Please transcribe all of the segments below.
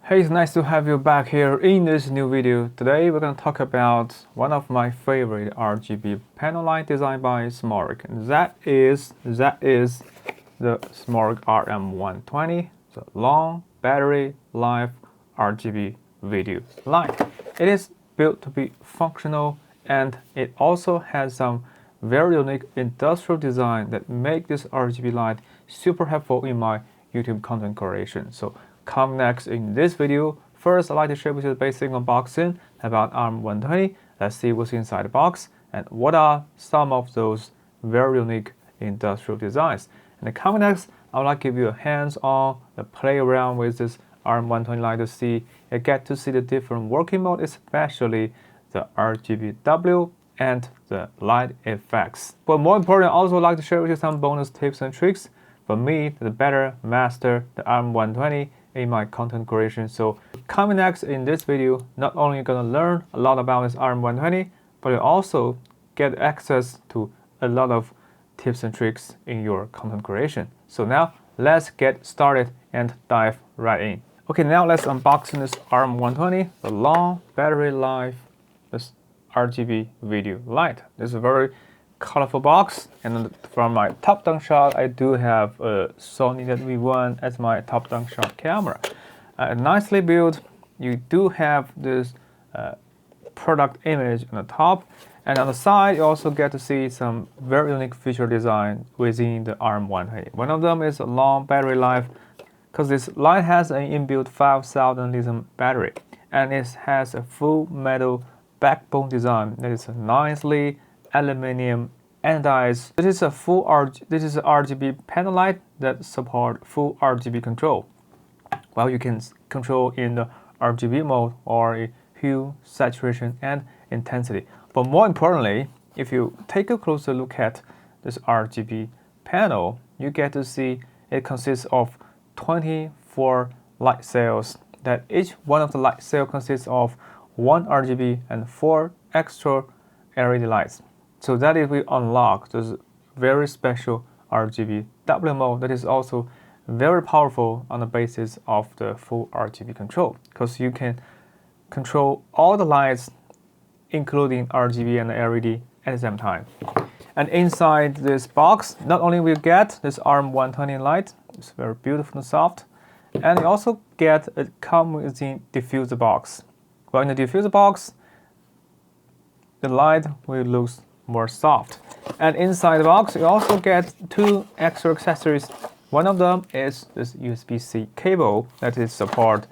Hey, it's nice to have you back here in this new video. Today we're going to talk about one of my favorite RGB panel light designed by SmallRig, and that is the SmallRig RM120, the long battery life RGB video light. It is built to be functional, and it also has some very unique industrial design that make this RGB light super helpful in my YouTube content creation. So come next in this video. First, I'd like to share with you the basic unboxing about RM120. Let's see what's inside the box and what are some of those very unique industrial designs. And coming next, I would like to give you a hands-on play around with this RM120 light to get to see the different working mode, especially the RGBW and the light effects. But more important, I also like to share with you some bonus tips and tricks for me to better master the RM120 in my content creation. So coming next in this video, not only you're gonna learn a lot about this RM120, but you also get access to a lot of tips and tricks in your content creation. So now let's get started and dive right in. Okay, now let's unbox this RM120, the long battery life, this RGB video light. This is a very colorful box, and from my top-down shot, I do have a Sony ZV-1 as my top-down shot camera. Nicely built. You do have this product image on the top, and on the side, you also get to see some very unique feature design within the RM120. One of them is a long battery life, because this light has an inbuilt 5,000 lithium battery, and it has a full metal backbone design that is nicely aluminum anodized. This is a RGB panel light that support full RGB control. Well, you can control in the RGB mode or a hue, saturation, and intensity. But more importantly, if you take a closer look at this RGB panel, you get to see it consists of 24 light cells. That each one of the light cells consists of 1 RGB and 4 extra LED lights. So that is we unlock this very special RGB W mode that is also very powerful on the basis of the full RGB control, because you can control all the lights including RGB and LED at the same time. And inside this box, not only will you get this RM120 light, it's very beautiful and soft, and you also get it come within diffuser box. Well, in the diffuser box, the light will look more soft. And inside the box, you also get 2 extra accessories. One of them is this USB-C cable that is support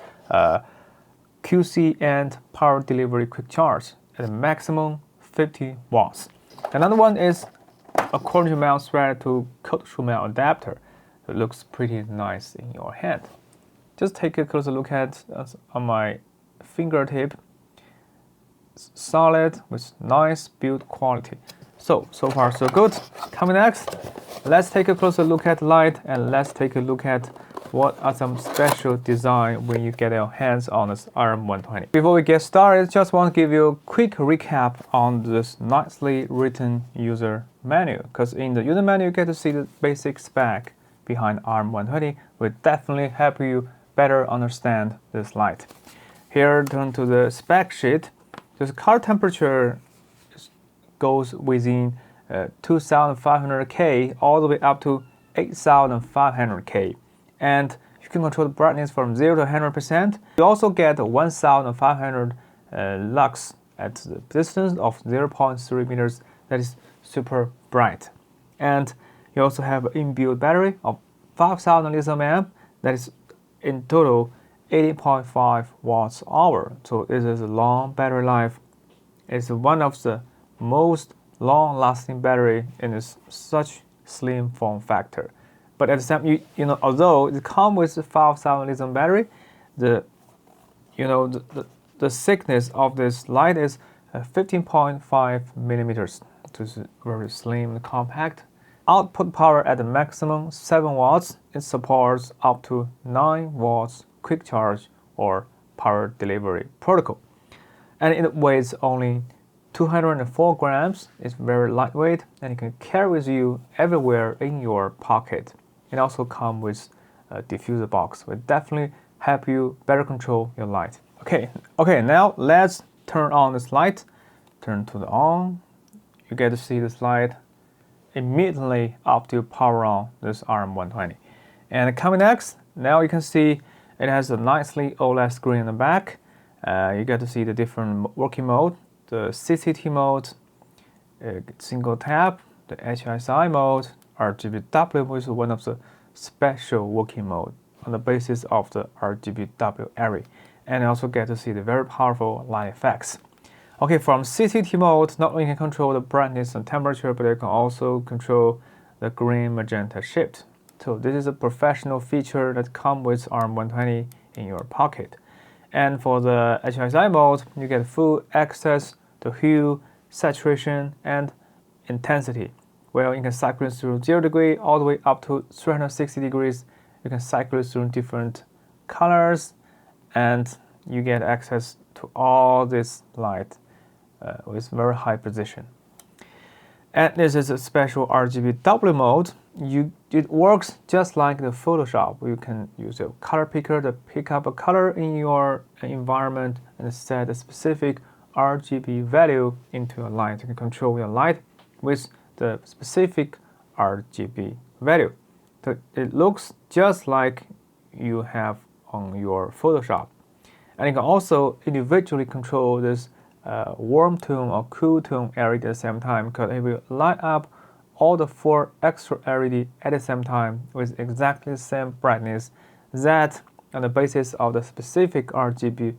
QC and power delivery quick charge at a maximum 50 watts. Another one is a quarter mount thread to cold shoe mount adapter. It looks pretty nice in your hand. Just take a closer look at on my fingertip. Solid with nice build quality. So far so good. Coming next, let's take a closer look at light, and let's take a look at what are some special design when you get your hands on this RM120. Before we get started, just want to give you a quick recap on this nicely written user manual, because in the user manual you get to see the basic spec behind RM120 will definitely help you better understand this light. Here, turn to the spec sheet. This color temperature goes within 2500 K all the way up to 8500 K, and you can control the brightness from 0 to 100%. You also get 1500 lux at the distance of 0.3 meters. That is super bright. And you also have an inbuilt battery of 5000 lithium amp that is in total 80.5 watts hour. So this is a long battery life. It's one of the most long-lasting battery in this such slim form factor. But at the same, you know, although it comes with a 5000 lithium battery, the thickness of this light is 15.5 millimeters. It is very slim and compact. Output power at the maximum 7 watts. It supports up to 9 watts quick charge or power delivery protocol. And it weighs only 204 grams. It's very lightweight, and you can carry with you everywhere in your pocket. It also comes with a diffuser box. Will definitely help you better control your light. Okay, now let's turn on this light. Turn to the on. You get to see this light immediately after you power on this RM120. And coming next, now you can see it has a nicely OLED screen in the back. You get to see the different working mode, the CCT mode, single tap, the HSI mode, RGBW, which is one of the special working mode on the basis of the RGBW array. And you also get to see the very powerful light effects. Okay, from CCT mode, not only can control the brightness and temperature, but you can also control the green magenta shift. So this is a professional feature that comes with RM120 in your pocket. And for the HSI mode, you get full access to hue, saturation, and intensity. Well, you can cycle through 0 degree all the way up to 360 degrees. You can cycle through different colors, and you get access to all this light with very high precision. And this is a special RGBW mode. It works just like the Photoshop. You can use a color picker to pick up a color in your environment and set a specific RGB value into your light. You can control your light with the specific RGB value. So it looks just like you have on your Photoshop. And you can also individually control this warm tone or cool tone LED at the same time, because it will light up all the 4 extra LED at the same time with exactly the same brightness. That, on the basis of the specific RGB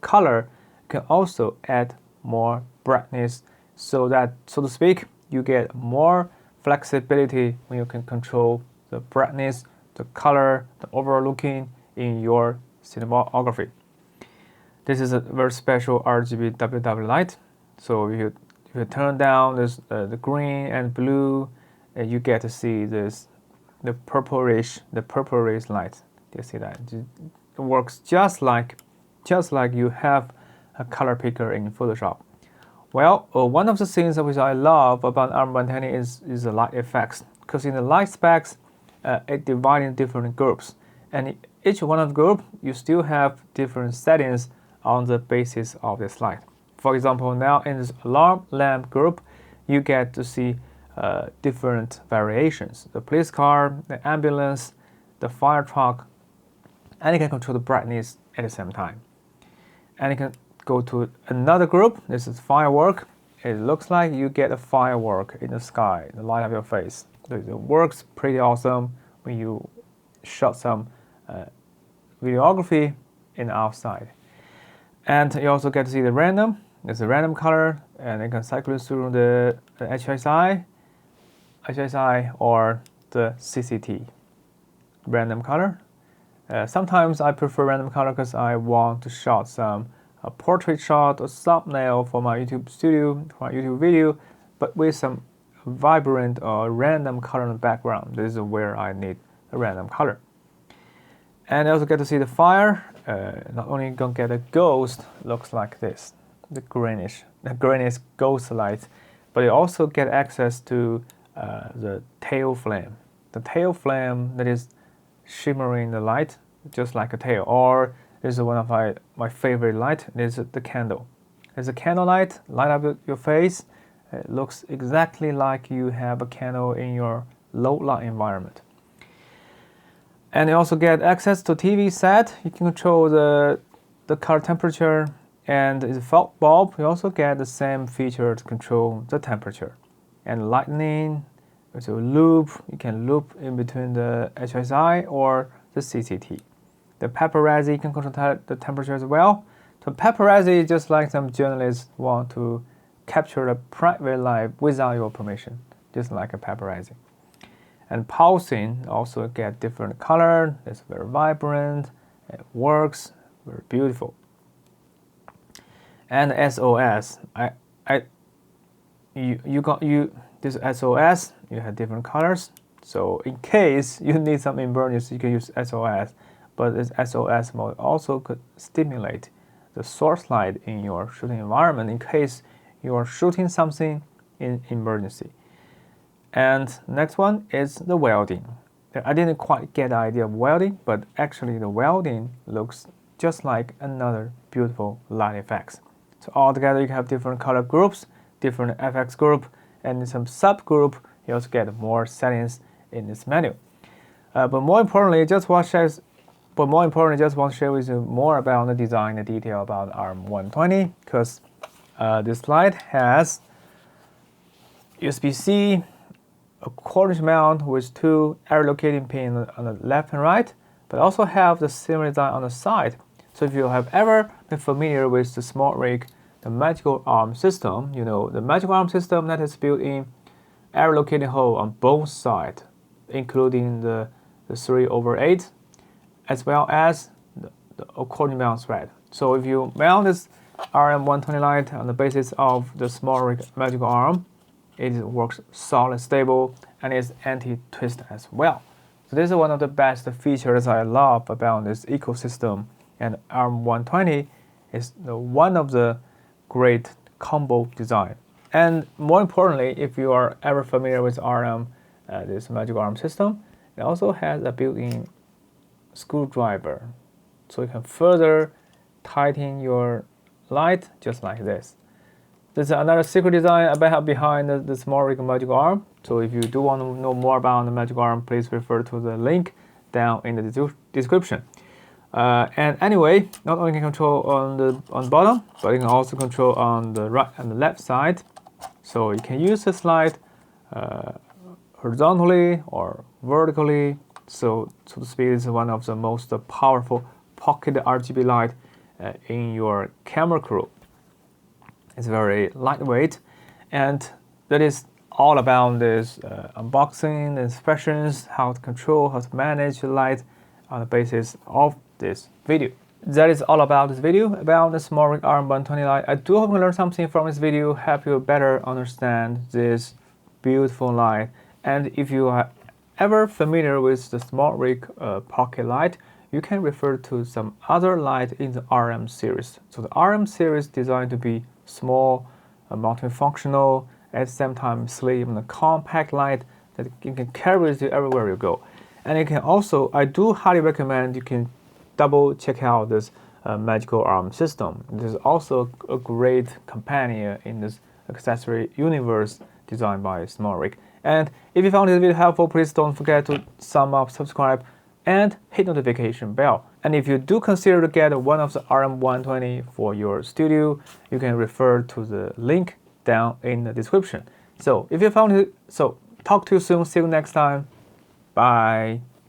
color, can also add more brightness, so that, so to speak, you get more flexibility when you can control the brightness, the color, the overall looking in your cinematography. This is a very special RGBW light. So if you turn down this the green and blue, you get to see this the purplish light. Do you see that? It works just like you have a color picker in Photoshop. Well, one of the things which I love about RM120 is the light effects, because in the light specs, it divides in different groups, and each one of the group you still have different settings on the basis of this light. For example, now in this alarm lamp group, you get to see different variations: the police car, the ambulance, the fire truck, and you can control the brightness at the same time. And you can go to another group. This is firework. It looks like you get a firework in the sky, the light of your face. It works pretty awesome when you shot some videography in the outside. And you also get to see the random. It's a random color, and you can cycle through the HSI or the CCT. Random color. Sometimes I prefer random color because I want to shot some portrait shot or thumbnail for my YouTube studio, for my YouTube video, but with some vibrant or random color in the background. This is where I need a random color. And I also get to see the fire. Not only gonna get a ghost, looks like this, the greenish ghost light, but you also get access to the tail flame. The tail flame that is shimmering the light, just like a tail. Or this is one of my favorite light. This is the candle. It's a candle light up your face. It looks exactly like you have a candle in your low light environment. And you also get access to TV set. You can control the color temperature, and it's a fog bulb. You also get the same feature to control the temperature. And lightning, with a loop, you can loop in between the HSI or the CCT. The paparazzi can control the temperature as well. So paparazzi is just like some journalists want to capture a private life without your permission, just like a paparazzi. And pulsing also get different color. It's very vibrant. It works very beautiful. And SOS, this SOS. You have different colors. So in case you need some emergency, you can use SOS. But this SOS mode also could stimulate the source light in your shooting environment in case you are shooting something in emergency. And next one is the welding. I didn't quite get the idea of welding, but actually the welding looks just like another beautiful light effects. So altogether you have different color groups, different FX group, and some subgroup. You also get more settings in this menu. But more importantly, just want to share with you more about the design and detail about RM120, because this light has USB-C, a quarter-inch mount with 2 area locating pins on the left and right, but also have the similar design on the side. So if you have ever been familiar with the SmallRig, the magical arm system, you know the magical arm system that has built-in area locating hole on both sides, including the 3/8, as well as the accordion mount thread. So if you mount this RM120 light on the basis of the SmallRig magical arm, it works solid, stable, and is anti-twist as well. So this is one of the best features I love about this ecosystem, and RM120 is one of the great combo design. And more importantly, if you are ever familiar with this magical arm system, it also has a built-in screwdriver, so you can further tighten your light just like this. There's another secret design behind the SmallRig magical arm. So if you do want to know more about the magical arm, please refer to the link down in the description. And anyway, not only can control on the bottom, but you can also control on the right and the left side. So you can use this light horizontally or vertically. So to speak, it's one of the most powerful pocket RGB light in your camera crew. It's very lightweight, and that is all about this unboxing, inspections, how to control, how to manage the light on the basis of this video. That is all about this video about the SmallRig RM120 light. I do hope you learned something from this video, help you better understand this beautiful light. And if you are ever familiar with the SmallRig pocket light, you can refer to some other light in the RM series. So the RM series designed to be small, multifunctional, at the same time slim and a compact light that you can carry with you everywhere you go. And you can also, I do highly recommend you can double check out this magical arm system. This is also a great companion in this accessory universe designed by SmallRig. And if you found this video helpful, please don't forget to thumb up, subscribe, and hit notification bell. And if you do consider to get one of the RM120 for your studio, you can refer to the link down in the description. So if you found it, so talk to you soon. See you next time. Bye.